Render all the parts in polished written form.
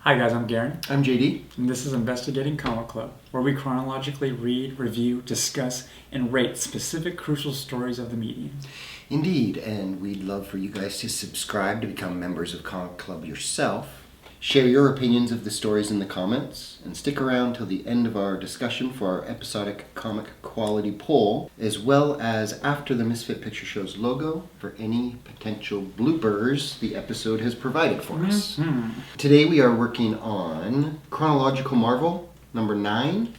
Hi guys, I'm Garen. I'm JD. And this is Investigating Comic Club, where we chronologically read, review, discuss, and rate specific crucial stories of the medium. Indeed, and we'd love for you guys to subscribe to become members of Comic Club yourself. Share your opinions of the stories in the comments, and stick around till the end of our discussion for our episodic comic quality poll, as well as after the Misfit Picture Show's logo for any potential bloopers the episode has provided for us. Mm-hmm. Today we are working on Chronological Marvel, number 9.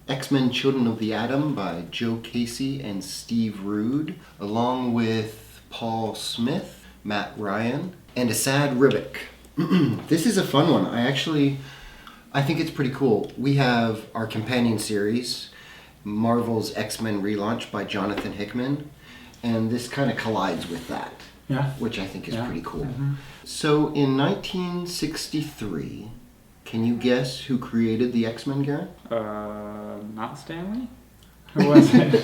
Xmen Children of the Atom by Joe Casey and Steve Rude, along with Paul Smith, Matt Ryan, and Asad Ribic. This is a fun one. I think it's pretty cool. We have our companion series, Marvel's X-Men relaunch by Jonathan Hickman, and this kind of collides with that, which I think is pretty cool. Mm-hmm. So in 1963, can you guess who created the X-Men, Garrett? Not Stanley? Who was it?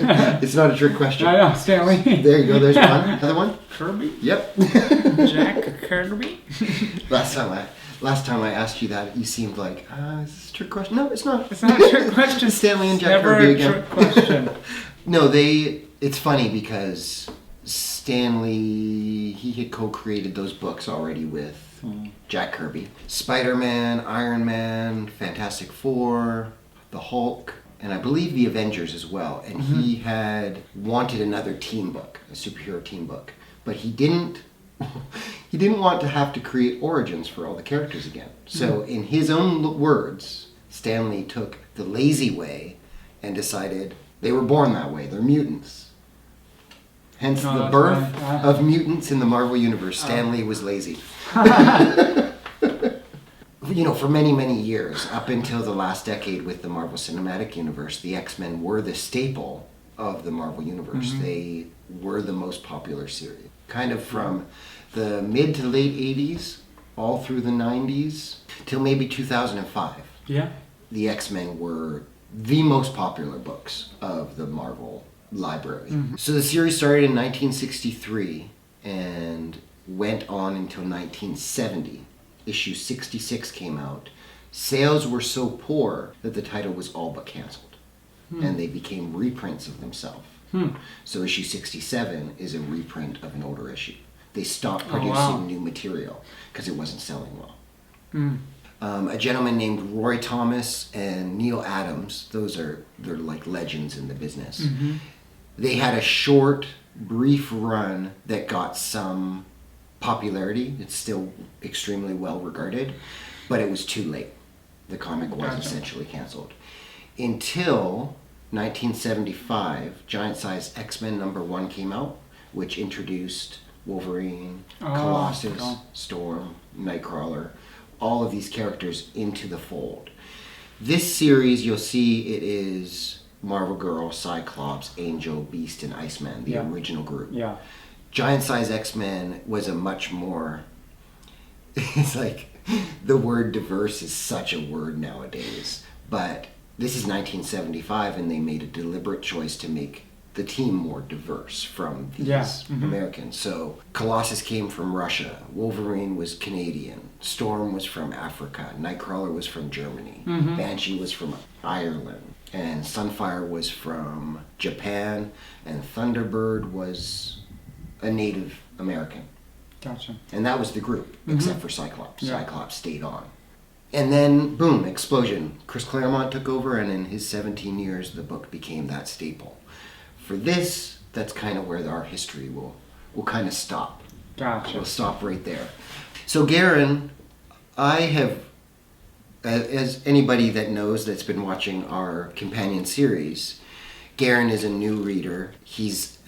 It's not a trick question. I know, Stanley. There you go, there's one. Another one? Kirby? Yep. Jack Kirby? Last time I asked you that, you seemed like, is this a trick question? No, it's not. It's not a trick question. Stanley and Jack Never Kirby a again. trick question. No, it's funny because Stanley, he had co-created those books already with Jack Kirby. Spider-Man, Iron Man, Fantastic Four, the Hulk, and I believe the Avengers as well. And he had wanted another team book, a superhero team book. But he didn't want to have to create origins for all the characters again. So in his own words, Stanley took the lazy way and decided they were born that way. They're mutants. Hence the birth of mutants in the Marvel Universe. Stanley was lazy. For many, many years, up until the last decade with the Marvel Cinematic Universe, the X-Men were the staple of the Marvel Universe. They were the most popular series. Kind of from the mid to late 80s, all through the 90s, till maybe 2005. Yeah. The X-Men were the most popular books of the Marvel library. So the series started in 1963 and went on until 1970. Issue 66 came out. Sales were so poor that the title was all but canceled. And they became reprints of themselves. So issue 67 is a reprint of an older issue. They stopped producing new material because it wasn't selling well. A gentleman named Roy Thomas and Neil Adams, they're like legends in the business. They had a short, brief run that got some popularity. It's still extremely well regarded, but it was too late. The comic was essentially canceled. Until 1975, Giant Size X-Men number 1 came out, which introduced Wolverine, Colossus, Storm, Nightcrawler, all of these characters into the fold. This series, you'll see it is Marvel Girl, Cyclops, Angel, Beast, and Iceman, the original group. Yeah. Giant Size X-Men was a much more... It's like the word diverse is such a word nowadays. But this is 1975, and they made a deliberate choice to make the team more diverse from these Americans. So Colossus came from Russia, Wolverine was Canadian, Storm was from Africa, Nightcrawler was from Germany, Banshee was from Ireland, and Sunfire was from Japan, and Thunderbird was a Native American. Gotcha. And that was the group, except for Cyclops. Yeah. Cyclops stayed on. And then, boom, explosion. Chris Claremont took over, and in his 17 years, the book became that staple. For this, that's kind of where our history will kind of stop. Gotcha. We'll stop right there. So, Garen, I have, as anybody that knows that's been watching our companion series, Garen is a new reader. He's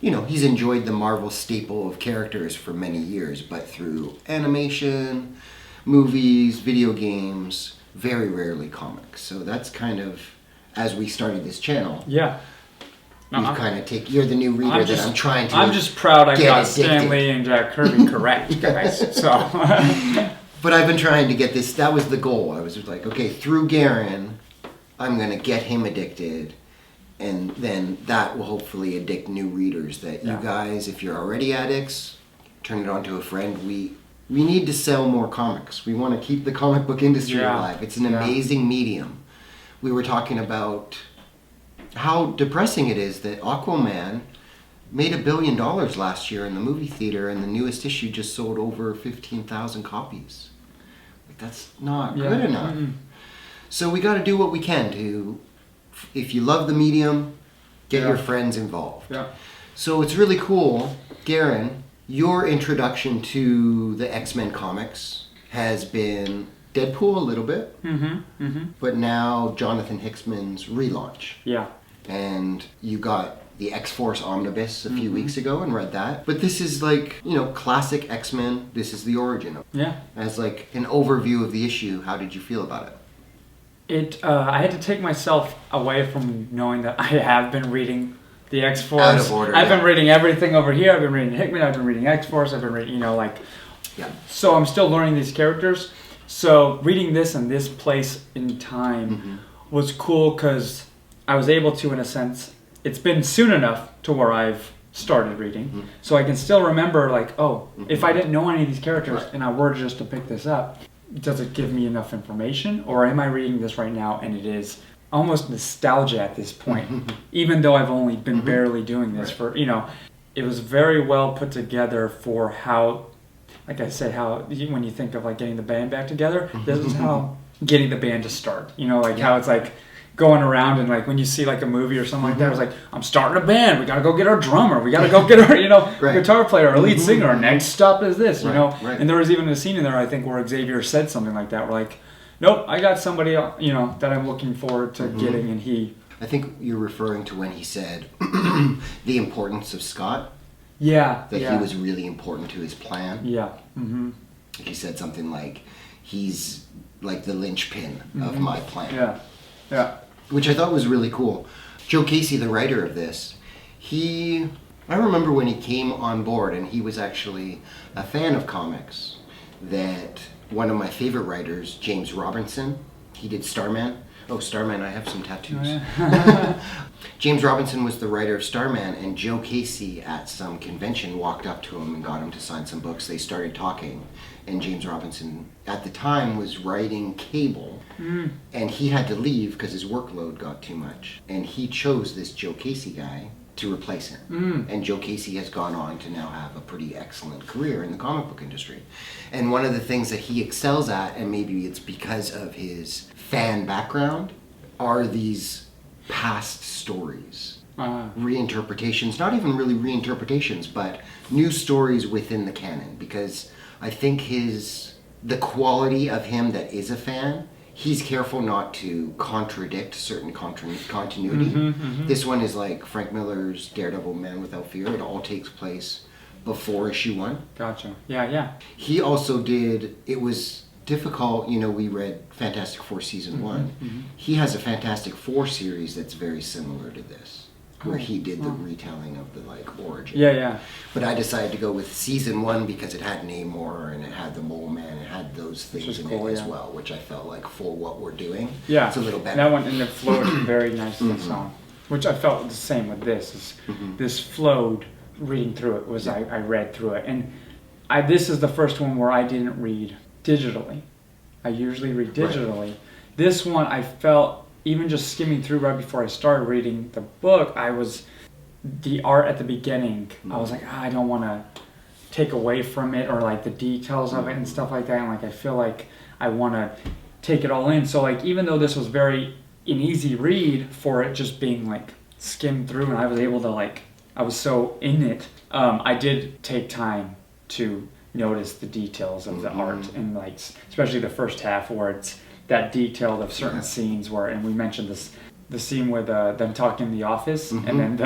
enjoyed the Marvel staple of characters for many years, but through animation, movies, video games, very rarely comics. So that's kind of, as we started this channel, you're the new reader I'm trying to I'm just proud I got addicted. Stanley and Jack Kirby correct, guys. So, but I've been trying to get this. That was the goal. I was just like, okay, through Garen, I'm going to get him addicted. And then that will hopefully addict new readers that you guys, if you're already addicts, turn it on to a friend. we need to sell more comics. We want to keep the comic book industry alive. It's an amazing medium. We were talking about how depressing it is that Aquaman made $1 billion last year in the movie theater, and the newest issue just sold over 15,000 copies. Like, that's not good enough. Mm-hmm. So we got to do what we can to, if you love the medium, get your friends involved. Yeah. So it's really cool, Garen, your introduction to the X-Men comics has been Deadpool a little bit, but now Jonathan Hickman's relaunch. Yeah. And you got the X-Force Omnibus a few weeks ago and read that. But this is like, classic X-Men. This is the origin of it. Yeah. As like an overview of the issue, how did you feel about it? I had to take myself away from knowing that I have been reading the X-Force. Out of order, I've been reading everything over here. I've been reading Hickman. I've been reading X-Force. I've been reading, So I'm still learning these characters. So reading this in this place in time was cool because I was able to, in a sense, it's been soon enough to where I've started reading. So I can still remember, if I didn't know any of these characters and I were just to pick this up, does it give me enough information? Or am I reading this right now and it is almost nostalgia at this point, even though I've only been barely doing this for, it was very well put together for how, like I said, how when you think of like getting the band back together, this is how getting the band to start, how it's like going around and like when you see like a movie or something like that, it's like, I'm starting a band, we gotta go get our drummer, we gotta go get our, guitar player, our lead singer, our next stop is this, and there was even a scene in there, I think, where Xavier said something like that, we're like, nope, I got somebody, that I'm looking forward to getting, and he... I think you're referring to when he said the importance of Scott. Yeah. That he was really important to his plan. Yeah. He said something like, he's like the linchpin of my plan. Yeah. Yeah. Which I thought was really cool. Joe Casey, the writer of this, I remember when he came on board, and he was actually a fan of comics, that one of my favorite writers, James Robinson, he did Starman. Oh, Starman, I have some tattoos. Oh, yeah. James Robinson was the writer of Starman, and Joe Casey at some convention walked up to him and got him to sign some books. They started talking, and James Robinson at the time was writing Cable, and he had to leave because his workload got too much. And he chose this Joe Casey guy to replace him. And Joe Casey has gone on to now have a pretty excellent career in the comic book industry. And one of the things that he excels at, and maybe it's because of his fan background, are these past stories. Reinterpretations, not even really reinterpretations, but new stories within the canon. Because I think the quality of him that is a fan, he's careful not to contradict certain continuity. This one is like Frank Miller's Daredevil Man Without Fear. It all takes place before issue 1. Gotcha. Yeah. He also it was difficult, we read Fantastic Four Season 1. He has a Fantastic Four series that's very similar to this, where he did the retelling of the origin. Yeah. But I decided to go with Season 1 because it had Namor and it had the Mole Man, it had those things in it as well, which I felt like for what we're doing, it's a little better. That one, and it flowed very nicely the song, which I felt the same with this. This flowed reading through it, I read through it. And this is the first one where I didn't read digitally. I usually read digitally. Right. This one I felt, even just skimming through right before I started reading the book, the art at the beginning, I was like, I don't want to take away from it, or like the details of it and stuff like that. And I feel like I want to take it all in. So even though this was an easy read for it just being skimmed through, and I was able to I was so in it, I did take time to notice the details of the art, and especially the first half where it's that detailed of certain scenes where, and we mentioned the scene with them talking in the office, and then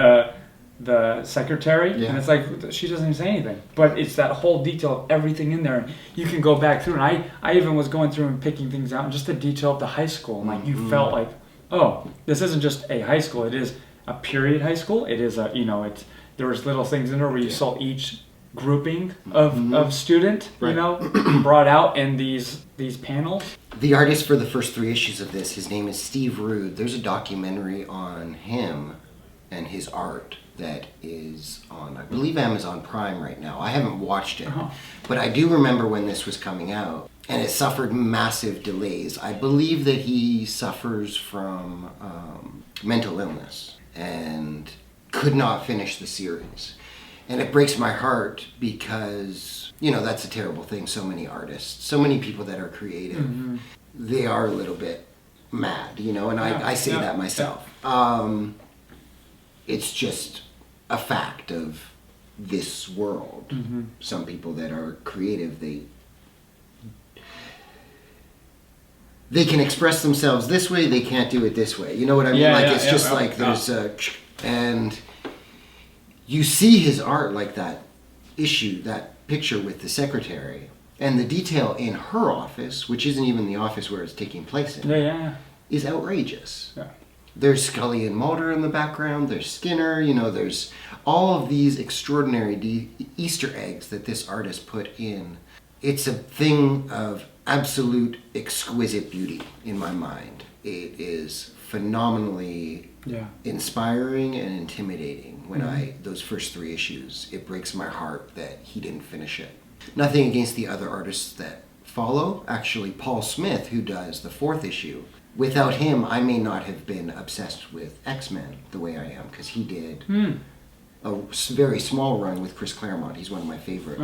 the secretary, and it's she doesn't even say anything, but it's that whole detail of everything in there, and you can go back through, and I even was going through and picking things out, and just the detail of the high school, and you felt like, oh, this isn't just a high school, it is a period high school, it is there was little things in there where you saw each grouping of student, brought out in these panels. The artist for the first 3 issues of this, his name is Steve Rude. There's a documentary on him and his art that is on, I believe, Amazon Prime right now. I haven't watched it, Uh-huh. but I do remember when this was coming out, and it suffered massive delays. I believe that he suffers from mental illness and could not finish the series. And it breaks my heart because, you know, that's a terrible thing. So many artists, so many people that are creative, they are a little bit mad, you know, and I say that myself. It's just a fact of this world. Some people that are creative, they can express themselves this way, they can't do it this way. You know what I mean? There's and you see his art, like that picture with the secretary, and the detail in her office, which isn't even the office where it's taking place in, is outrageous. Yeah. There's Scully and Mulder in the background, there's Skinner, you know, there's all of these extraordinary Easter eggs that this artist put in. It's a thing of absolute exquisite beauty in my mind. It is phenomenally inspiring and intimidating when those first 3 issues. It breaks my heart that he didn't finish it. Nothing against the other artists that follow. Actually, Paul Smith, who does the 4th issue, without him, I may not have been obsessed with Xmen the way I am, because he did a very small run with Chris Claremont. He's one of my favorite.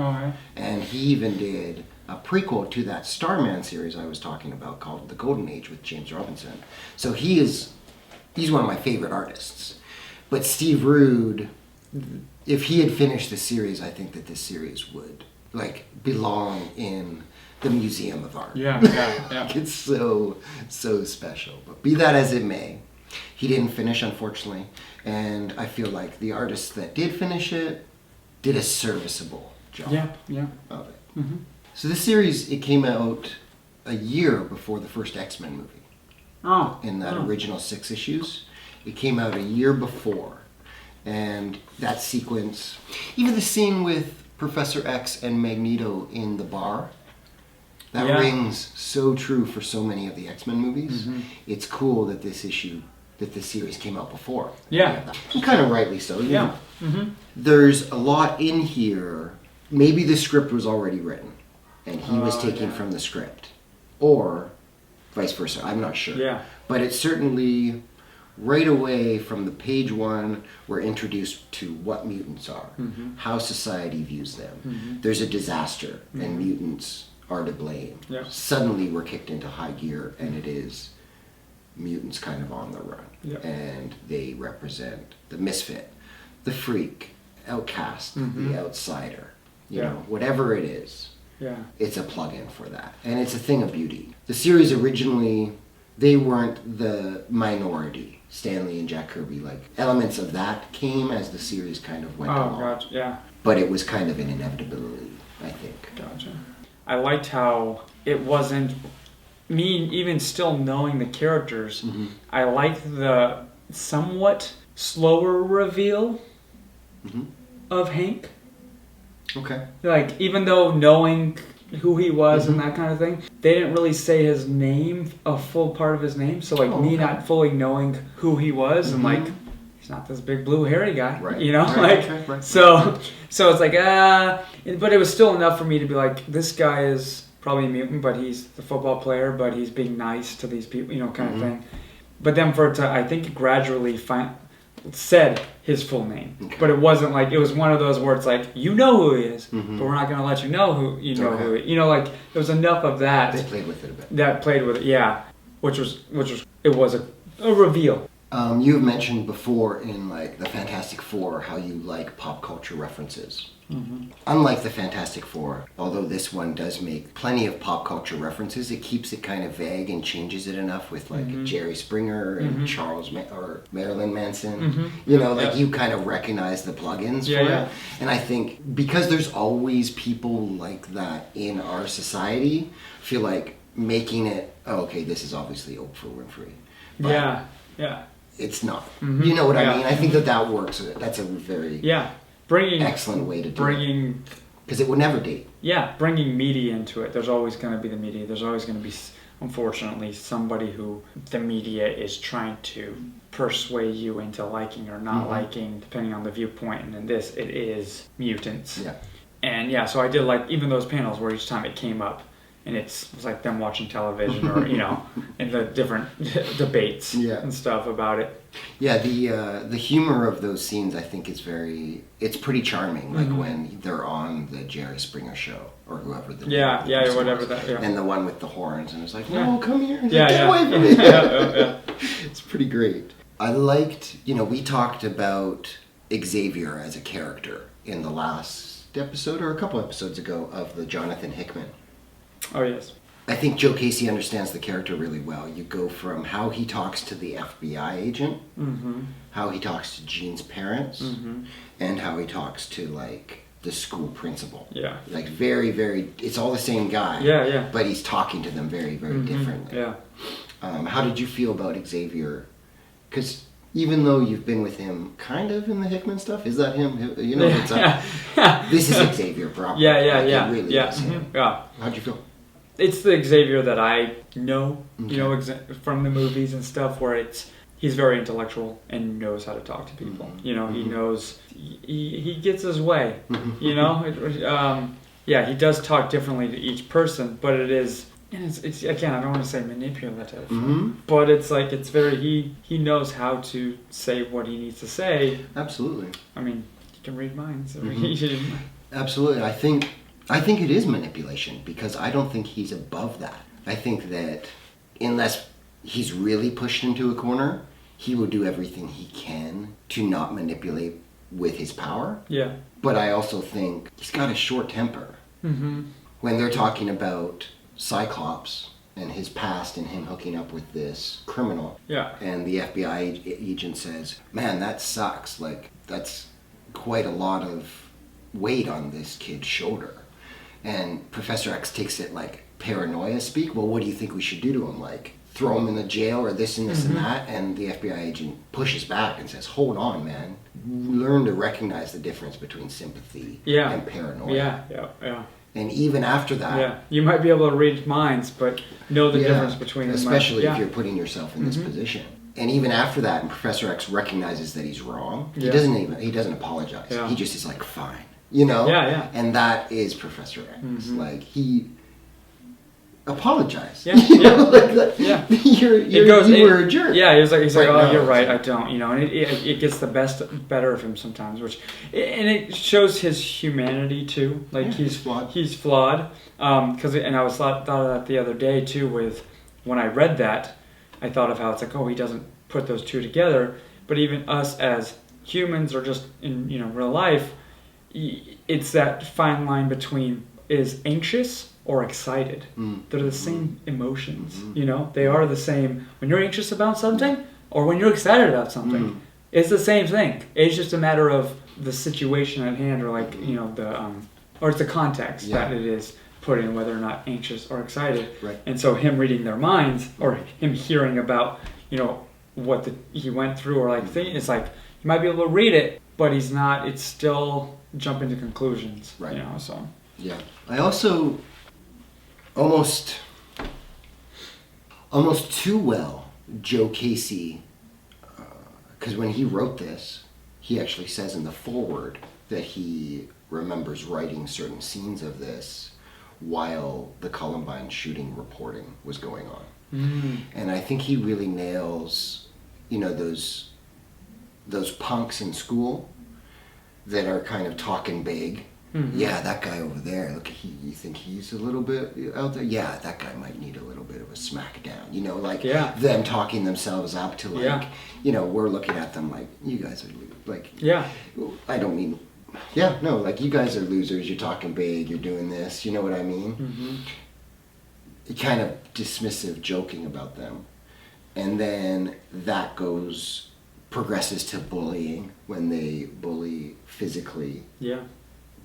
And he even did a prequel to that Starman series I was talking about called The Golden Age with James Robinson. So he's one of my favorite artists. But Steve Rude, if he had finished the series, I think that this series would belong in the Museum of Art. It's so special. But be that as it may, he didn't finish, unfortunately, and I feel like the artists that did finish it did a serviceable job of it. So this series, it came out a year before the first X-Men movie. In that original 6 issues, it came out a year before, and that sequence, even the scene with Professor X and Magneto in the bar, that rings so true for so many of the X-Men movies. It's cool that this series came out before. And kind of rightly so. There's a lot in here. Maybe the script was already written, and he was taking from the script. Or vice versa. I'm not sure. But it's certainly right away from the page 1, we're introduced to what mutants are, how society views them. There's a disaster, and mutants are to blame. Suddenly we're kicked into high gear, and it is mutants kind of on the run. And they represent the misfit, the freak, outcast, the outsider. You know, whatever it is, it's a plug-in for that. And it's a thing of beauty. The series originally, they weren't the minority. Stanley and Jack Kirby, elements of that came as the series kind of went along. But it was kind of an inevitability, I think. I liked how it wasn't me, even still knowing the characters. I liked the somewhat slower reveal of Hank. Even though knowing who he was and that kind of thing, they didn't really say his name, a full part of his name. So not fully knowing who he was, and he's not this big blue hairy guy, you know, so it's but it was still enough for me to be like, this guy is probably a mutant, but he's the football player, but he's being nice to these people, you know, kind of thing. But then for it to, I think, gradually said his full name, but it wasn't it was one of those where it's you know who he is, but we're not going to let you know who you know who he, you know, there was enough of that. They played with it a bit. That played with it, which was it was a reveal. You have mentioned before in the Fantastic Four how you like pop culture references. Unlike the Fantastic Four, although this one does make plenty of pop culture references, it keeps it kind of vague and changes it enough with Jerry Springer and Charles or Marilyn Manson. You know, you kind of recognize the plugins for it. And I think because there's always people like that in our society, I feel like making it, this is obviously Oprah Winfrey. But it's not. You know what I mean? I think that works. That's a very excellent way to do it. Bringing Because it would never date. Yeah, bringing media into it. There's always going to be the media. There's always going to be, unfortunately, somebody who the media is trying to persuade you into liking or not liking, depending on the viewpoint. And in this, it is mutants. Yeah. And yeah, so I did like even those panels where each time it came up, and it was like them watching television or, in the different debates and stuff about it. Yeah, the humor of those scenes, I think, is it's pretty charming. Like when they're on the Jerry Springer show or whoever the whatever that. Yeah. And the one with the horns, and it's like, no, come here, get away from me. Yeah. It's pretty great. I liked, we talked about Xavier as a character in the last episode or a couple episodes ago of the Jonathan Hickman. Oh, yes. I think Joe Casey understands the character really well. You go from how he talks to the FBI agent, how he talks to Jean's parents, and how he talks to, like, the school principal. Yeah. Like, very, very, it's all the same guy. Yeah. But he's talking to them very, very differently. Yeah. How did you feel about Xavier? Because even though you've been with him kind of in the Hickman stuff, is that him? This is Xavier, probably. Yeah. It really is him. Yeah. How'd you feel? It's the Xavier that I know, from the movies and stuff, where he's very intellectual and knows how to talk to people. He knows, he gets his way, he does talk differently to each person, but it's again, I don't want to say manipulative, but it's like, it's very, he knows how to say what he needs to say. Absolutely. I mean, he can read minds. So Absolutely. I think it is manipulation, because I don't think he's above that. I think that unless he's really pushed into a corner, he will do everything he can to not manipulate with his power. Yeah. But I also think he's got a short temper. When they're talking about Cyclops and his past and him hooking up with this criminal, and the FBI agent says, man, that sucks. Like, that's quite a lot of weight on this kid's shoulder. And Professor X takes it like paranoia speak. Well, what do you think we should do to him? Like, throw him in the jail or this and this and that? And the FBI agent pushes back and says, hold on, man. Learn to recognize the difference between sympathy and paranoia. Yeah. And even after that... you might be able to read minds, but know the difference between them. Especially if you're putting yourself in this position. And even after that, and Professor X recognizes that he's wrong, he doesn't apologize. He just is like, fine. And that is Professor X. Like, he apologized. You were a jerk. Yeah, he's like, oh, you're right, I don't, and it gets the better of him sometimes, and it shows his humanity too. Like, he's flawed. He's flawed. And I thought of that the other day too. With when I read that, I thought of how it's like, oh, he doesn't put those two together. But even us as humans, or just in real life, it's that fine line between is anxious or excited. They're the same emotions. They are the same when you're anxious about something or when you're excited about something. It's the same thing. It's just a matter of the situation at hand, or like or it's the context that it is put in, whether or not anxious or excited. Right. And so him reading their minds, or him hearing about what he went through, or like it's like he might be able to read it, but he's not. It's still jumping to conclusions. Right. So. Yeah. I also almost too well Joe Casey, because when he wrote this, he actually says in the foreword that he remembers writing certain scenes of this while the Columbine shooting reporting was going on. And I think he really nails, those punks in school that are kind of talking big. Yeah, that guy over there, look, you think he's a little bit out there? Yeah, that guy might need a little bit of a smack down. Them talking themselves up to we're looking at them like, you guys are like, I don't mean, like, you guys are losers, you're talking big, you're doing this, you know what I mean? Kind of dismissive, joking about them. And then that progresses to bullying, when they bully physically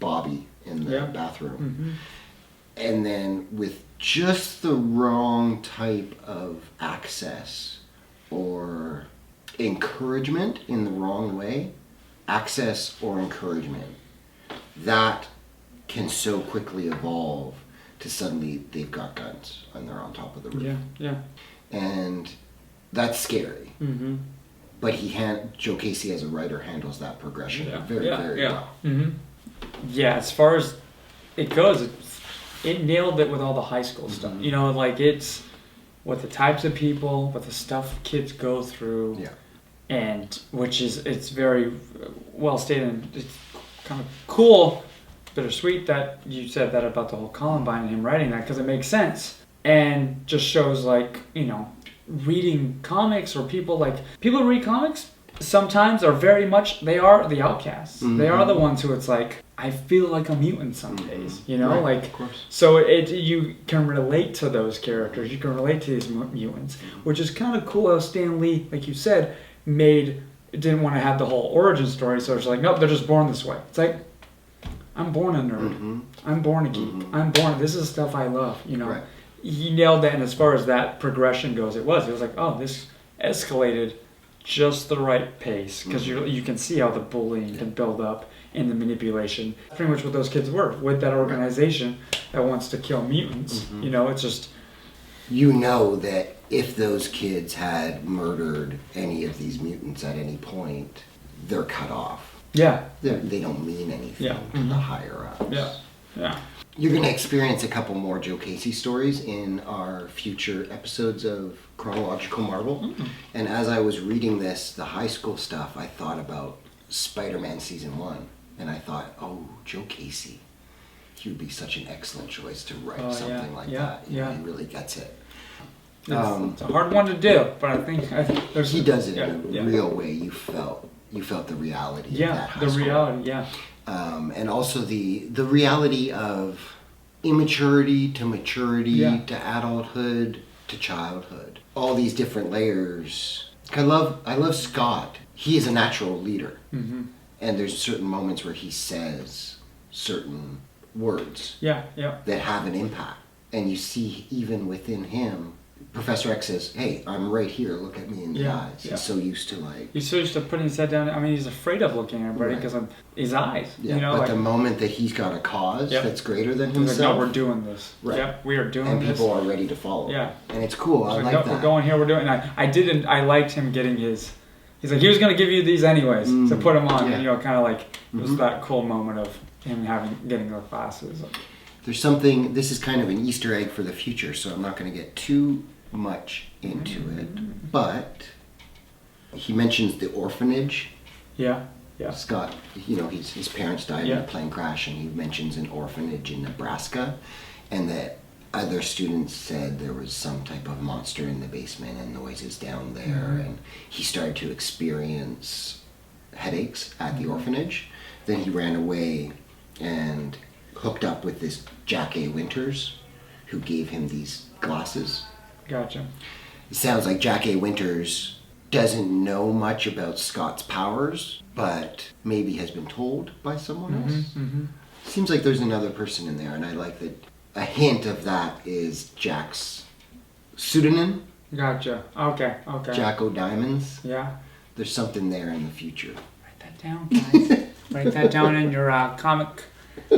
Bobby in the bathroom. And then with just the wrong type of access or encouragement in the wrong way, access or encouragement, that can so quickly evolve to suddenly they've got guns and they're on top of the roof. Yeah. And that's scary. Mm-hmm. But Joe Casey as a writer handles that progression very well. Mm-hmm. Yeah, as far as it goes, it nailed it with all the high school stuff. You know, like it's what the types of people, what the stuff kids go through. Yeah. And it's very well stated. And it's kind of cool, bittersweet that you said that about the whole Columbine and him writing that, because it makes sense and just shows, like, you know, reading comics, or people who read comics sometimes are very much, they are the outcasts. They are the ones who it's like, I feel like a mutant some days, you know, right, like, of course. So you can relate to those characters, you can relate to these mutants, which is kind of cool how Stan Lee, like you said, didn't want to have the whole origin story, so it's like, nope, they're just born this way. It's like, I'm born a nerd. I'm born a geek. This is stuff I love, you know. Right. He nailed that, and as far as that progression goes, it was like, oh, this escalated just the right pace, because you can see how the bullying can build up and the manipulation. Pretty much what those kids were, with that organization that wants to kill mutants. You know, it's just... You know that if those kids had murdered any of these mutants at any point, they're cut off. Yeah. They don't mean anything to the higher ups. Yeah. You're going to experience a couple more Joe Casey stories in our future episodes of Chronological Marvel. And as I was reading the high school stuff, I thought about Spider-Man Season 1. And I thought, oh, Joe Casey. He would be such an excellent choice to write something like that. You know, he really gets it. It's a hard one to do, but I think there's... He does it in a real way. You felt the reality of that high school. Reality, and also the reality of immaturity to maturity to adulthood to childhood. All these different layers. I love Scott. He is a natural leader. And there's certain moments where he says certain words that have an impact. And you see even within him, Professor X says, hey, I'm right here, look at me in the eyes. He's so used to He's so used to putting his head down. I mean, he's afraid of looking at everybody because of his eyes. Yeah, you know, but the moment that he's got a cause that's greater than himself. He's like, no, we're doing this. Right. Yep, we are doing this. And people are ready to follow. Yeah. And it's cool, I like no, that. We're going here, we're doing it. And I liked him getting his... He's like, he was going to give you these anyways, so put them on. And, you know, kind of like, it was that cool moment of him getting the glasses. There's something, this is kind of an Easter egg for the future, so I'm not going to get too much into it. But he mentions the orphanage. Yeah. Scott, you know, his parents died in a plane crash, and he mentions an orphanage in Nebraska, and that other students said there was some type of monster in the basement and noises down there, and he started to experience headaches at the orphanage. Then he ran away and hooked up with this Jack A. Winters, who gave him these glasses. Gotcha. It sounds like Jack A. Winters doesn't know much about Scott's powers, but maybe has been told by someone else. Seems like there's another person in there, and I like that. A hint of that is Jack's pseudonym. Gotcha. Okay. Jack O'Diamonds. Yeah. There's something there in the future. Write that down, guys. Write that down in your comic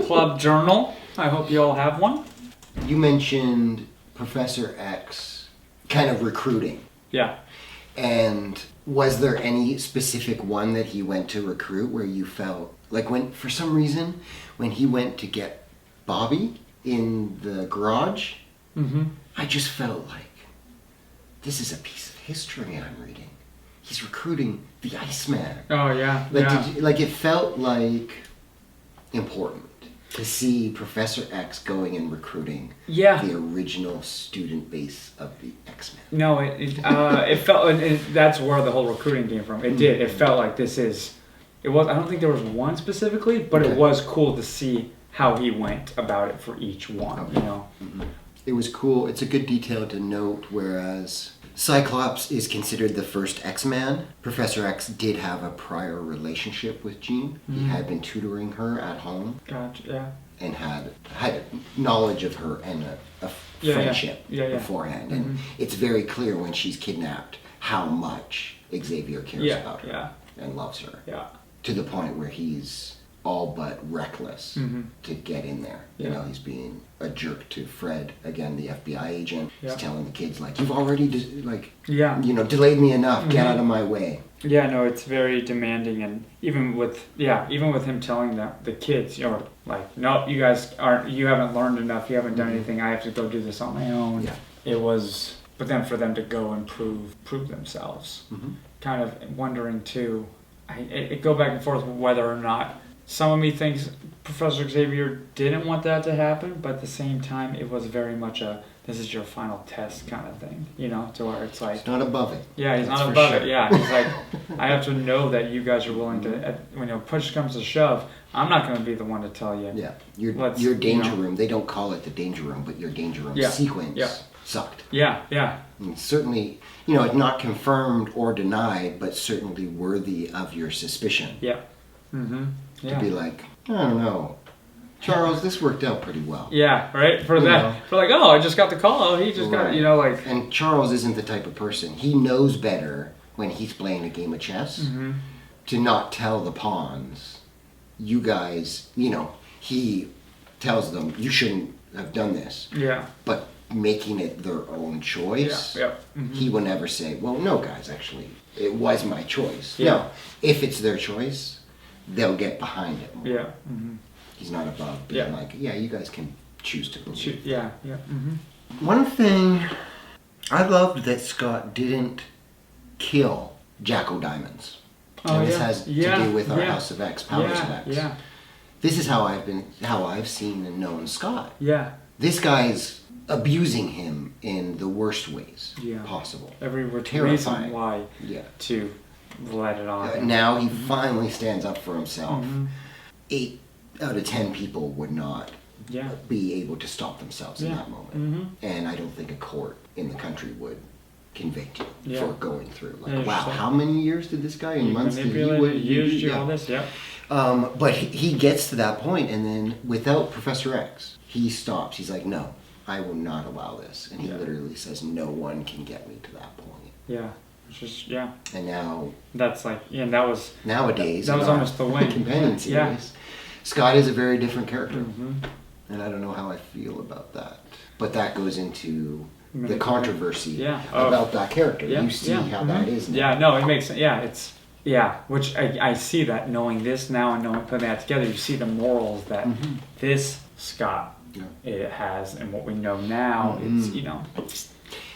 club journal. I hope you all have one. You mentioned Professor X kind of recruiting. Yeah. And was there any specific one that he went to recruit where you felt like for some reason, when he went to get Bobby in the garage, I just felt like this is a piece of history I'm reading. He's recruiting the Xmen. Oh yeah. It felt like important to see Professor X going and recruiting the original student base of the Xmen. No, it felt that's where the whole recruiting came from. It did. It felt like this is. It was. I don't think there was one specifically, but it was cool to see how he went about it for each one, you know. It was cool. It's a good detail to note, whereas Cyclops is considered the first X-Man. Professor X did have a prior relationship with Jean. He had been tutoring her at home. Gotcha, yeah. And had knowledge of her and a friendship beforehand. And it's very clear when she's kidnapped how much Xavier cares about her and loves her. Yeah. To the point where he's all but reckless to get in there. Yeah. You know, he's being a jerk to Fred, again, the FBI agent. Yeah. He's telling the kids, like, you've already, Yeah. you know, delayed me enough. Get out of my way. Yeah, no, it's very demanding, and even with him telling the kids, you know, like, no, you haven't learned enough, you haven't done anything, I have to go do this on my own. Yeah. It was, but then for them to go and prove themselves, kind of wondering too, it go back and forth whether or not some of me thinks Professor Xavier didn't want that to happen, but at the same time, it was very much this is your final test kind of thing, you know, to where it's like... He's not above it. Yeah, he's That's not for above sure. it, yeah. He's like, I have to know that you guys are willing to, when push comes to shove, I'm not going to be the one to tell you. Yeah, your danger room, they don't call it the danger room, but your danger room sequence sucked. Yeah, yeah. And certainly, you know, not confirmed or denied, but certainly worthy of your suspicion. Yeah. Mm-hmm. Yeah. To be like, I don't know, Charles, this worked out pretty well. Yeah, right? For that. For like, oh, I just got the call. He just got, you know, like... And Charles isn't the type of person. He knows better when he's playing a game of chess to not tell the pawns, you guys, you know, he tells them, you shouldn't have done this. Yeah. But making it their own choice, he will never say, well, no, guys, actually, it was my choice. Yeah. No, if it's their choice, they'll get behind it more. Yeah. Mm-hmm. He's not above being like, yeah, you guys can choose to believe. Yeah, yeah. Mm-hmm. One thing I loved that Scott didn't kill Jack O'Diamonds. And this has to do with our House of X, Powers of X. Yeah. This is how I've seen and known Scott. Yeah. This guy's abusing him in the worst ways possible. Every reason Terrifying. why to let it on. Now he finally stands up for himself. 8 out of 10 people would not be able to stop themselves in that moment. And I don't think a court in the country would convict you for going through. Like, wow, how many years did this guy in months did he all this? Yeah. But he gets to that point, and then without Professor X, he stops. He's like, no, I will not allow this. And he literally says, no one can get me to that point. Yeah. Just, And now... That's like, that was... Nowadays... That was almost the win. Companion series. Scott is a very different character. And I don't know how I feel about that. But that goes into the controversy about that character. You see how that is now. Yeah, no, it makes sense. Yeah, it's... Yeah, which I see that knowing this now and putting that together, you see the morals that this Scott it has and what we know now. It's, you know...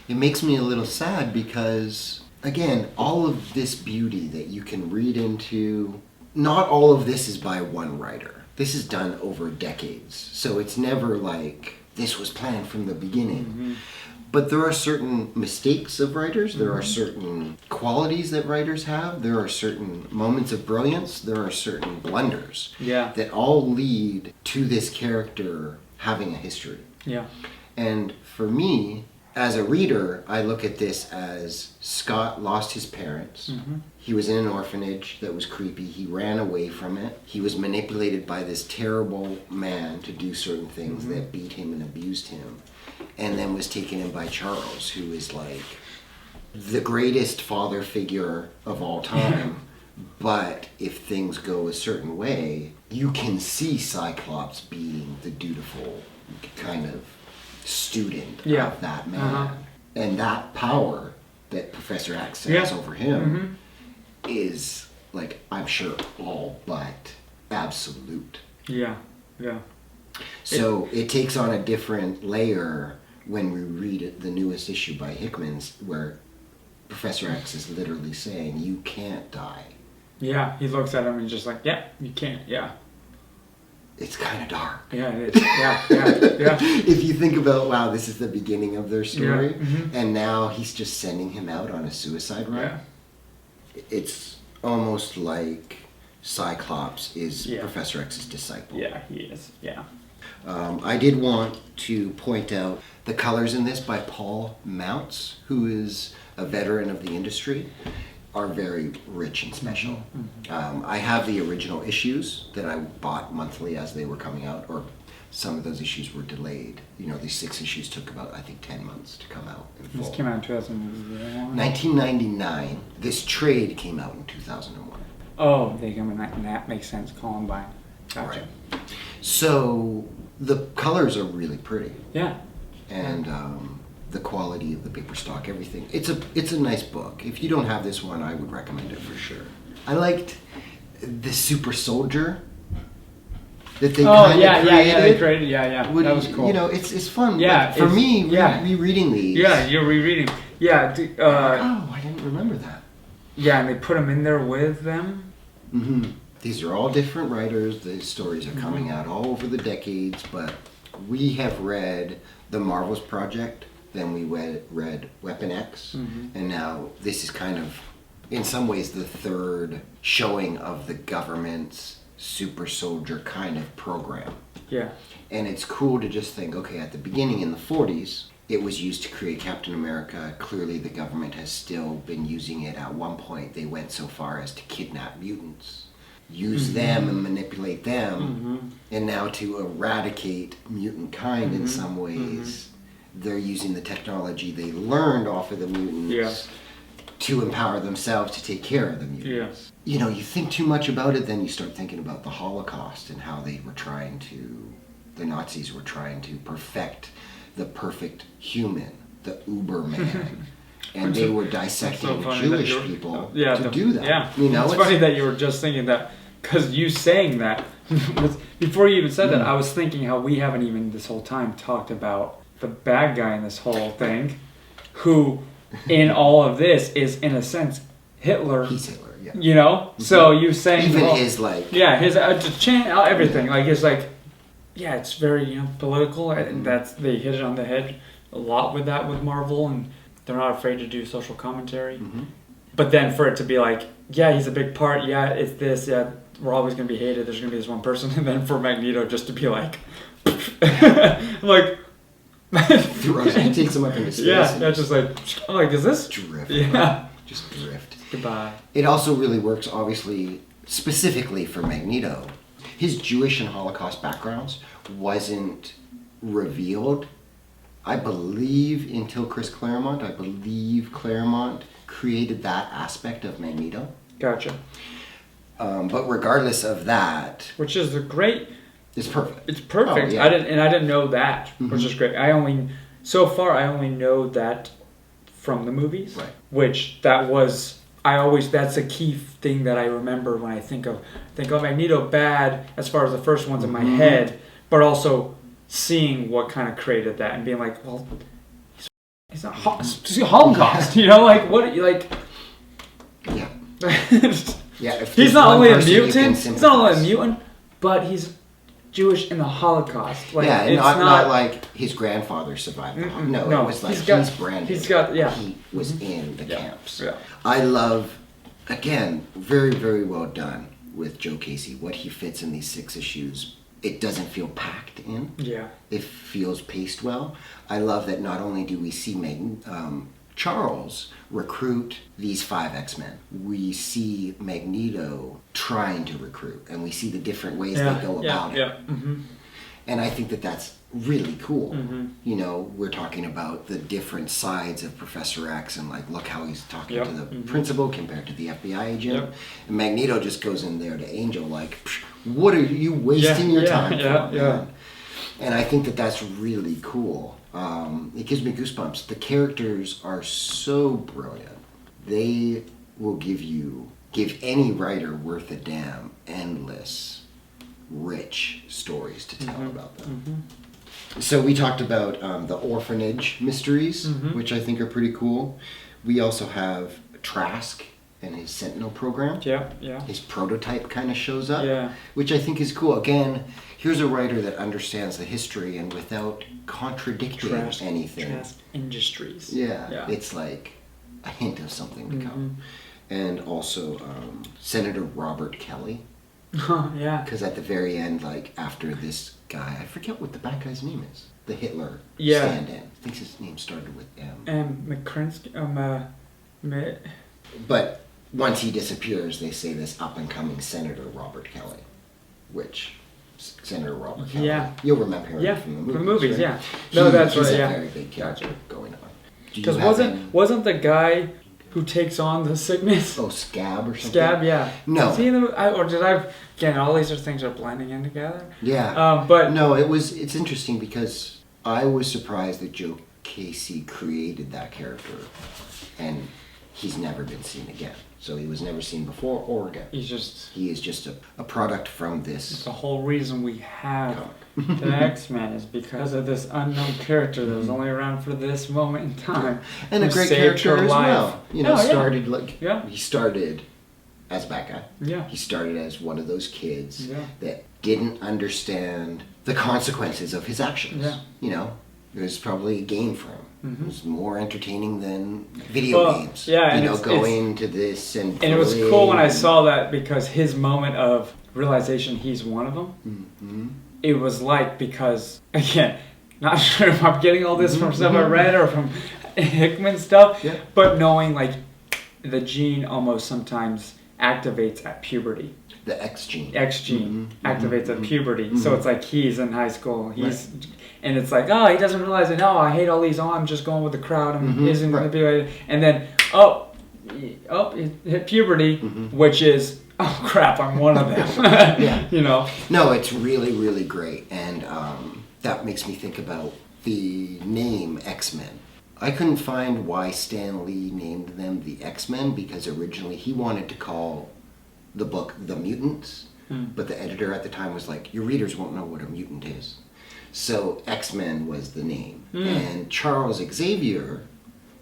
It makes me a little sad because, again, all of this beauty that you can read into, not all of this is by one writer. This is done over decades. So it's never like this was planned from the beginning. But there are certain mistakes of writers. There are certain qualities that writers have. There are certain moments of brilliance. There are certain blunders that all lead to this character having a history. Yeah. And for me, as a reader, I look at this as Scott lost his parents. He was in an orphanage that was creepy. He ran away from it. He was manipulated by this terrible man to do certain things that beat him and abused him. And then was taken in by Charles, who is like the greatest father figure of all time. But if things go a certain way, you can see Cyclops being the dutiful kind of student of that man. And that power that Professor X has over him is, like, I'm sure all but absolute. Yeah. So it takes on a different layer when we read the newest issue by Hickman's, where Professor X is literally saying, you can't die. Yeah, he looks at him and just like, you can't, It's kind of dark. Yeah, it is. Yeah. If you think about, wow, this is the beginning of their story, and now he's just sending him out on a suicide run. It's almost like Cyclops is Professor X's disciple. Yeah, he is. Yeah. I did want to point out the colors in this by Paul Mounts, who is a veteran of the industry, are very rich and special. I have the original issues that I bought monthly as they were coming out, or some of those issues were delayed. You know, these 6 issues took about, I think, 10 months to come out in full. This came out in 2001? 1999. This trade came out in 2001. Oh, they come in, that makes sense. Columbine. Gotcha. Right. So the colors are really pretty. Yeah. And the quality of the paper stock, everything. It's a nice book. If you don't have this one, I would recommend it for sure. I liked the super soldier that they kind of created. That was cool. You know, it's fun. Yeah, like, for me, rereading these. Yeah, you're rereading. Yeah. I didn't remember that. Yeah, and they put them in there with them. Mm-hmm. These are all different writers. The stories are coming out all over the decades, but we have read The Marvels Project, then we read Weapon X, and now this is kind of, in some ways, the third showing of the government's super soldier kind of program. Yeah. And it's cool to just think, okay, at the beginning in the 40s, it was used to create Captain America. Clearly the government has still been using it. At one point, they went so far as to kidnap mutants, use them and manipulate them, and now to eradicate mutant kind in some ways, they're using the technology they learned off of the mutants to empower themselves to take care of the mutants. You know, you think too much about it, then you start thinking about the Holocaust and how the Nazis were trying to perfect the perfect human, the Uberman. And they were dissecting Jewish people to do that. Yeah, you know, it's funny that you were just thinking that, because you saying that, before you even said that, I was thinking how we haven't even this whole time talked about the bad guy in this whole thing, who in all of this is, in a sense, Hitler. He's Hitler, yeah. You know? So you saying... Even his, like... Yeah, his everything. Like, it's like... Yeah, it's very, you know, political, and they hit it on the head a lot with that with Marvel, and they're not afraid to do social commentary. But then for it to be like, yeah, he's a big part, yeah, it's this, yeah, we're always going to be hated, there's going to be this one person, and then for Magneto just to be like... like... He takes him up into space. Yeah, just like, is this? Drift. Yeah. Just drift. Goodbye. It also really works, obviously, specifically for Magneto. His Jewish and Holocaust backgrounds wasn't revealed, I believe, until Chris Claremont. I believe Claremont created that aspect of Magneto. Gotcha. But regardless of that... Which is a great... It's perfect. It's perfect. Oh, yeah. I didn't know that, which is great. So far I only know that from the movies. Right. Which that's a key thing that I remember when I think of Magneto bad as far as the first ones in my head, but also seeing what kind of created that and being like, well, he's not Holocaust, you know, like what, like. Yeah. Yeah. He's not only a mutant, but he's Jewish in the Holocaust. Like, yeah, and it's not like his grandfather survived the Holocaust. No, it was like he's branded. He was in the camps. Yeah. I love, again, very, very well done with Joe Casey. What he fits in these 6 issues, it doesn't feel packed in. Yeah. It feels paced well. I love that not only do we see Charles recruit these 5 X-Men, we see Magneto trying to recruit, and we see the different ways they go about it. And I think that that's really cool. You know, we're talking about the different sides of Professor X, and like, look how he's talking to the principal compared to the FBI agent. And Magneto just goes in there to Angel like, what are you wasting your time for? Yeah. And I think that that's really cool. It gives me goosebumps. The characters are so brilliant. They will give any writer worth a damn endless, rich stories to tell about them. So we talked about the orphanage mysteries, which I think are pretty cool. We also have Trask and his Sentinel program. Yeah. His prototype kind of shows up, which I think is cool. Again, here's a writer that understands the history and without contradicting anything. Trask Industries. Yeah, it's like a hint of something to come. And also Senator Robert Kelly. Yeah. Because at the very end, like after this guy, I forget what the bad guy's name is. The Hitler stand-in. I think his name started with M. McCrinsky. But once he disappears, they say this up-and-coming Senator Robert Kelly, which Senator Robert Kelly. Yeah. You'll remember him from the movies. From the movies, right? No, that's he's right. a very big character going on. Because wasn't the guy who takes on the sickness. Oh, Scab or something? Scab, yeah. No. Is he in the, or did I... Again, all these things are blending in together. Yeah. But... No, it's interesting because I was surprised that Joe Casey created that character. And he's never been seen again. So he was never seen before or again. He is just a product from this. The whole reason we have the X-Men is because of this unknown character that was only around for this moment in time. And a great character as well. You know, he started as a bad guy. Yeah. He started as one of those kids that didn't understand the consequences of his actions. Yeah. You know, it was probably a game for him. It was more entertaining than video games. Yeah, you know, going to this and it was cool when I saw that because his moment of realization he's one of them. Mm-hmm. It was like, because again, not sure if I'm getting all this from stuff I read or from Hickman stuff, but knowing like the gene almost sometimes activates at puberty. The X gene. X gene activates at puberty. So it's like he's in high school. And it's like, oh, he doesn't realize it. No, I hate all these. Oh, I'm just going with the crowd. I'm isn't going to be like. And then, it hit puberty, which is, oh crap, I'm one of them. You know. No, it's really, really great, and that makes me think about the name X-Men. I couldn't find why Stan Lee named them the X-Men because originally he wanted to call the book The Mutants, but the editor at the time was like, your readers won't know what a mutant is. So X-Men was the name. And Charles Xavier,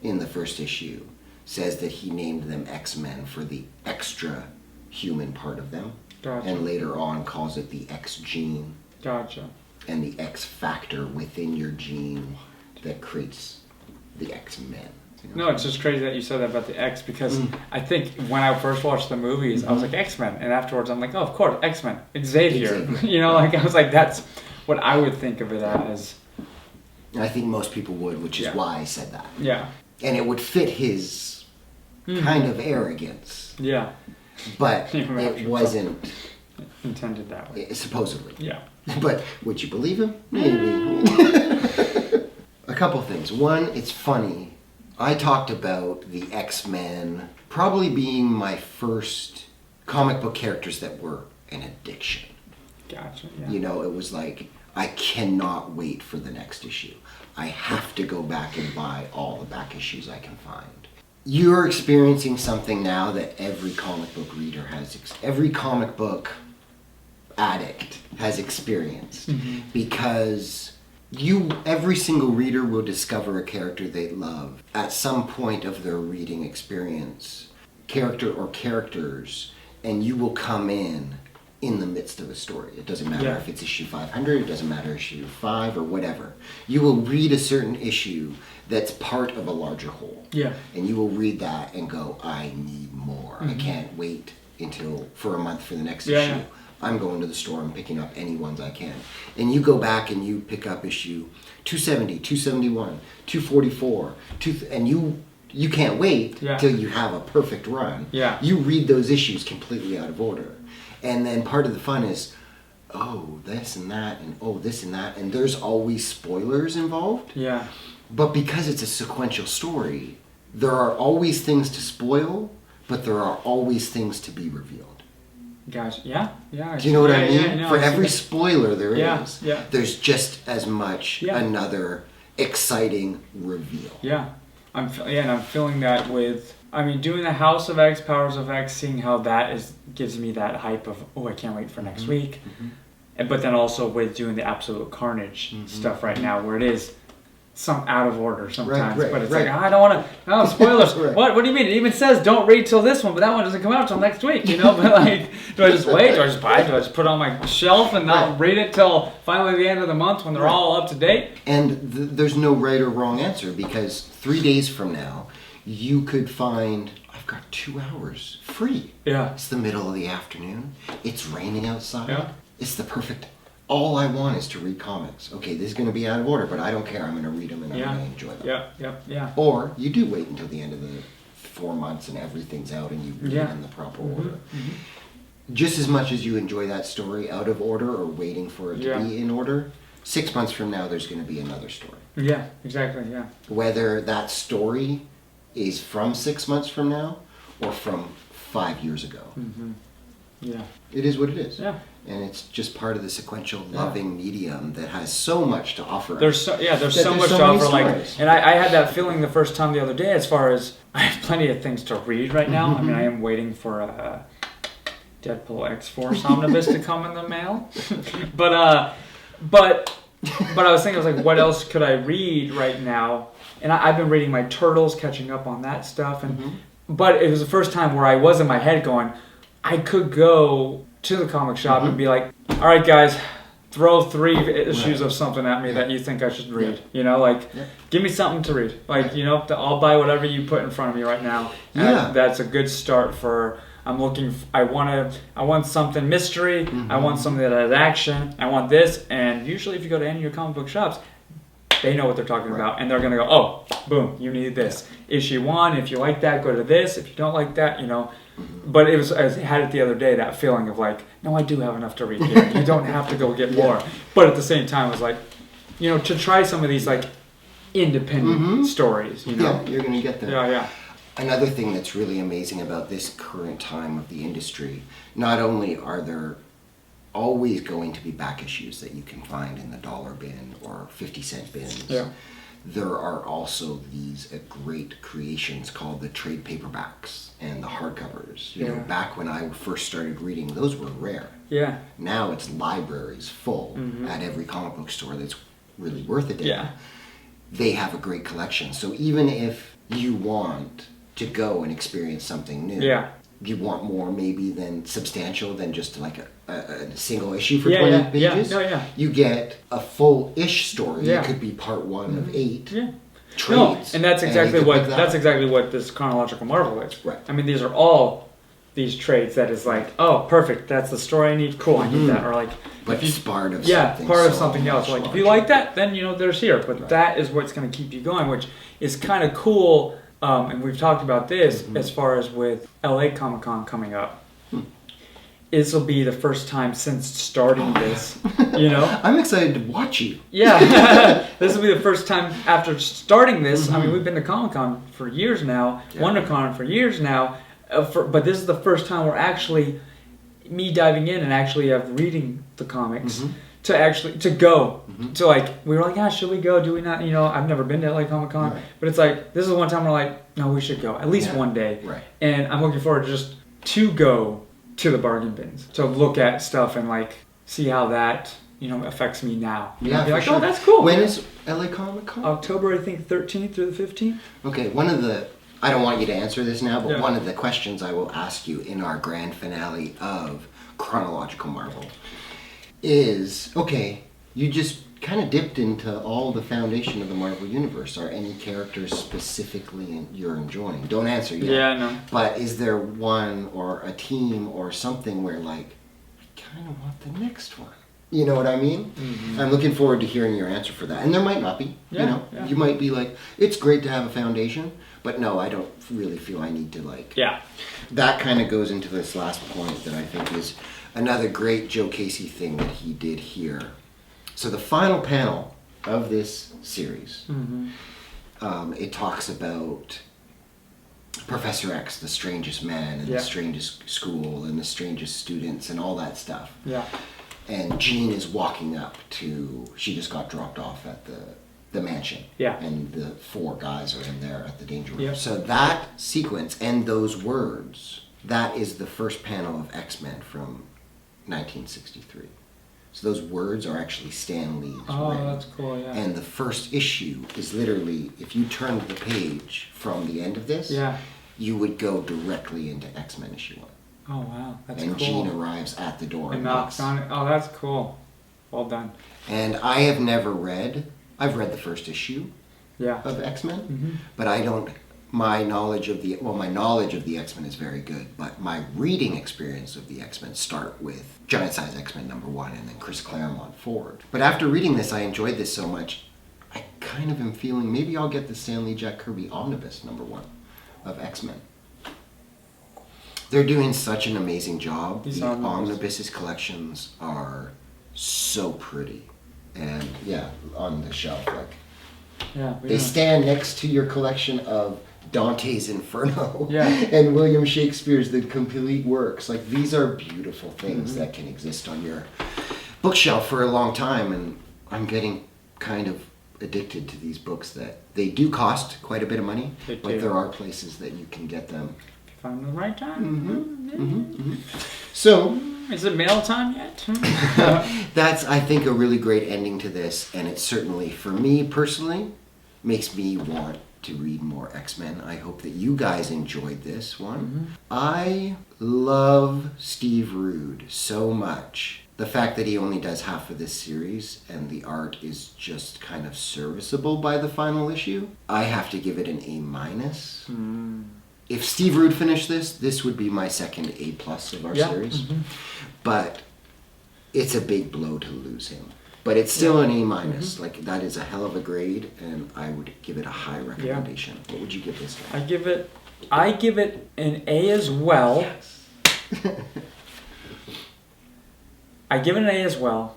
in the first issue, says that he named them X-Men for the extra human part of them. Gotcha. And later on calls it the X gene. Gotcha. And the X factor within your gene that creates the X-Men. No, it's just crazy that you said that about the X because I think when I first watched the movies, I was like, X-Men. And afterwards, I'm like, oh, of course, X-Men. Xavier. You know, like I was like, that's what I would think of it as. I think most people would, which is why I said that. Yeah. And it would fit his kind of arrogance. Yeah. But it wasn't intended that way. Supposedly. Yeah. But would you believe him? Maybe. A couple things. One, it's funny. I talked about the X-Men probably being my first comic book characters that were an addiction. Gotcha. Yeah. You know, it was like, I cannot wait for the next issue. I have to go back and buy all the back issues I can find. You're experiencing something now that every comic book reader has, every comic book addict has experienced. Because every single reader will discover a character they love at some point of their reading experience, character or characters, and you will come in the midst of a story. It doesn't matter if it's issue 500, it doesn't matter issue 5 or whatever. You will read a certain issue that's part of a larger whole. Yeah. And you will read that and go, I need more. I can't wait for a month for the next issue. Yeah. I'm going to the store and picking up any ones I can. And you go back and you pick up issue 270, 271, 244, and you can't wait till you have a perfect run. Yeah. You read those issues completely out of order. And then part of the fun is, oh, this and that, and oh, this and that, and there's always spoilers involved. Yeah. But because it's a sequential story, there are always things to spoil, but there are always things to be revealed. Gotcha. Yeah. Yeah. Do you know what I mean? Yeah, no, for every spoiler there is, yeah. There's just as much another exciting reveal. Yeah. I'm feeling that with, doing the House of X, Powers of X, seeing how that gives me that hype of, oh, I can't wait for next week. But then also with doing the Absolute Carnage stuff right now, where it is some out of order sometimes, but it's like, I don't want to, spoilers. What do you mean? It even says don't read till this one, but that one doesn't come out till next week, you know? But like, do I just wait? Do I just buy it? Do I just put it on my shelf and not read it till finally the end of the month when they're all up to date? And there's no right or wrong answer, because 3 days from now, you could find, I've got 2 hours free. Yeah. It's the middle of the afternoon. It's raining outside. Yeah. It's the perfect, all I want is to read comics. Okay, this is going to be out of order, but I don't care. I'm going to read them and I'm going to enjoy them. Yeah. Or you do wait until the end of the 4 months and everything's out and you read it in the proper order. Just as much as you enjoy that story out of order or waiting for it to be in order, 6 months from now there's going to be another story. Yeah, exactly, yeah. Whether that story is from 6 months from now or from 5 years ago. Yeah. It is what it is. Yeah. And it's just part of the sequential loving medium that has so much to offer. There's so much to offer. Like, and I had that feeling the first time the other day. As far as I have plenty of things to read right now. I mean, I am waiting for Deadpool X-Force Omnibus to come in the mail. but I was thinking, I was like, what else could I read right now? And I've been reading my Turtles, catching up on that stuff. And but it was the first time where I was in my head going, I could go to the comic shop and be like, all right, guys, throw 3 issues of something at me that you think I should read. You know, like, give me something to read. Like, you know, I'll buy whatever you put in front of me right now. And that's a good start for... I want something mystery. I want something that has action. I want this. And usually if you go to any of your comic book shops, they know what they're talking about. And they're going to go, oh, boom, you need this. Issue 1, if you like that, go to this. If you don't like that, you know. But I had it the other day, that feeling of like, no, I do have enough to read here. You don't have to go get more. But at the same time, it was like, you know, to try some of these like independent stories, you know. Yeah, you're going to get there. Yeah. Another thing that's really amazing about this current time of the industry, not only are there always going to be back issues that you can find in the dollar bin or 50-cent bins, there are also these great creations called the trade paperbacks and the hardcovers. You know, back when I first started reading, those were rare. Yeah. Now it's libraries full at every comic book store that's really worth it. Yeah. They have a great collection. So even if you want to go and experience something new, you want more maybe than substantial than just like a single issue for 20 pages. You get a full-ish story. It could be part 1 of 8. Trades, and that's exactly what this Chronological Marvel is. Right. I mean, these are all these trades that is like, oh, perfect. That's the story I need. Cool, I need that. Or like, but it's part of something. Part of something else. Like, if you like that, then you know there's here. But that is what's going to keep you going, which is kind of cool. And we've talked about this as far as with LA Comic-Con coming up. This will be the first time since starting this, you know? I'm excited to watch you. Yeah. This will be the first time after starting this. I mean, we've been to Comic-Con for years now, WonderCon for years now, but this is the first time we're actually, me diving in and actually reading the comics. To go to like, we were like, yeah, should we go? Do we not? You know, I've never been to LA Comic Con, but it's like, this is one time we're like, no, we should go at least one day. Right. And I'm looking forward to go to the bargain bins, to look at stuff and like see how that, you know, affects me now. Yeah, be like, sure. Oh, that's cool. When is LA Comic Con? October, I think, 13th through the 15th. Okay, I don't want you to answer this now, but one of the questions I will ask you in our grand finale of Chronological Marvel is, okay, you just kind of dipped into all the foundation of the Marvel Universe. Are any characters specifically you're enjoying? Don't answer yet. Yeah, no. But is there one or a team or something where, like, I kind of want the next one? You know what I mean? I'm looking forward to hearing your answer for that. And there might not be. You know, you might be like, it's great to have a foundation, but no, I don't really feel I need to, like... Yeah. That kind of goes into this last point that I think is another great Joe Casey thing that he did here. So the final panel of this series, it talks about Professor X, the strangest man, and the strangest school, and the strangest students, and all that stuff. Yeah. And Jean is walking up she just got dropped off at the mansion. Yeah. And the 4 guys are in there at the danger room. Yep. So that sequence and those words, that is the first panel of Xmen from 1963. So those words are actually Stan Lee's. Oh, written. That's cool, yeah. And the first issue is literally, if you turned the page from the end of this, you would go directly into X-Men issue 1. Oh, wow. That's cool. And Jean arrives at the door and knocks on it. Oh, that's cool. Well done. And I have never I've read the first issue of X-Men, but I don't... My knowledge of the X-Men is very good, but my reading experience of the X-Men start with Giant Size X-Men #1 and then Chris Claremont forward. But after reading this, I enjoyed this so much, I kind of am feeling maybe I'll get the Stan Lee Jack Kirby Omnibus #1 of X-Men. They're doing such an amazing job. The omnibuses collections are so pretty. And yeah, on the shelf, like, Yeah. They stand next to your collection of Dante's Inferno Yeah. and William Shakespeare's The Complete Works. Like, these are beautiful things that can exist on your bookshelf for a long time, and I'm getting kind of addicted to these books that they do cost quite a bit of money, but there are places that you can get them. Found the right time. So, is it mail time yet? that's, I think, a really great ending to this, and it certainly, for me personally, makes me want to read more X-Men. I hope that you guys enjoyed this one. I love Steve Rude so much. The fact that he only does half of this series and the art is just kind of serviceable by the final issue, I have to give it an A-. If Steve Rude finished this would be my second A+ of our series. But it's a big blow to lose him. But it's still an A-. Like, that is a hell of a grade, and I would give it a high recommendation. What would you give this guy? I give it an A as well. Yes. I give it an A as well,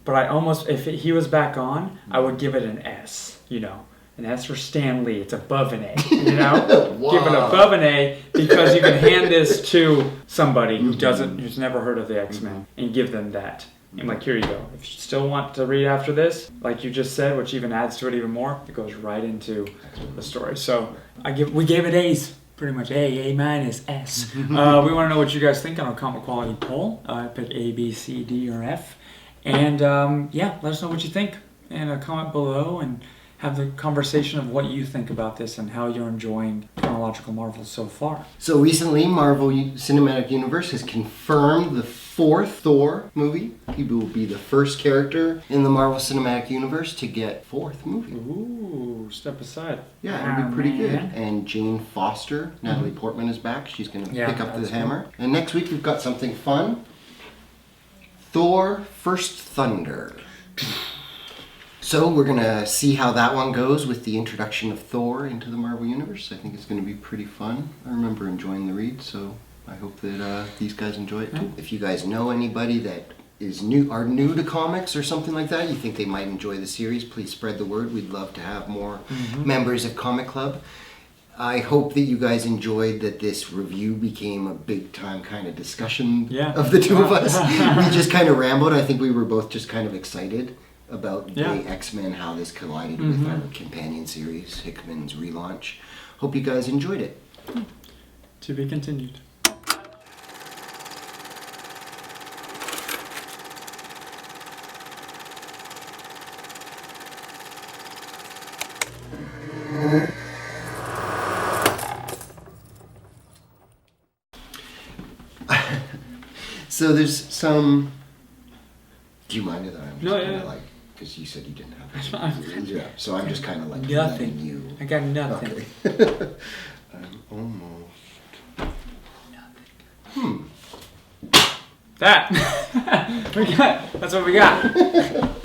but I almost, if he was back on, I would give it an S, you know. An S for Stan Lee. It's above an A, you know? Give it above an A because you can hand this to somebody who's never heard of the X-Men and give them that. And like, here you go. If you still want to read after this, like you just said, which even adds to it even more, it goes right into the story. So we gave it A's. Pretty much A-, S. We want to know what you guys think on our comic quality poll. Pick A, B, C, D, or F. And let us know what you think. And comment below and have the conversation of what you think about this and how you're enjoying Chronological Marvel so far. So recently, Marvel Cinematic Universe has confirmed the 4th Thor movie. He will be the first character in the Marvel Cinematic Universe to get 4th movie. Ooh, step aside. Yeah, it'll be pretty good. And Jane Foster, Natalie Portman is back. She's going to pick up the hammer. Cool. And next week we've got something fun. Thor First Thunder. So we're going to see how that one goes with the introduction of Thor into the Marvel Universe. I think it's going to be pretty fun. I remember enjoying the read, so I hope that these guys enjoy it too. If you guys know anybody that is new to comics or something like that, you think they might enjoy the series, please spread the word. We'd love to have more members of Comic Club. I hope that you guys enjoyed that this review became a big time kind of discussion of the two of us. We just kind of rambled. I think we were both just kind of excited about the X-Men, how this collided with our companion series, Hickman's relaunch. Hope you guys enjoyed it. To be continued. So there's some... Do you mind that I'm just kind of like... Because you said you didn't have any. Yeah, so I'm just kind of like nothing. You. I got nothing. Okay. I'm almost... Nothing. That. That's what we got.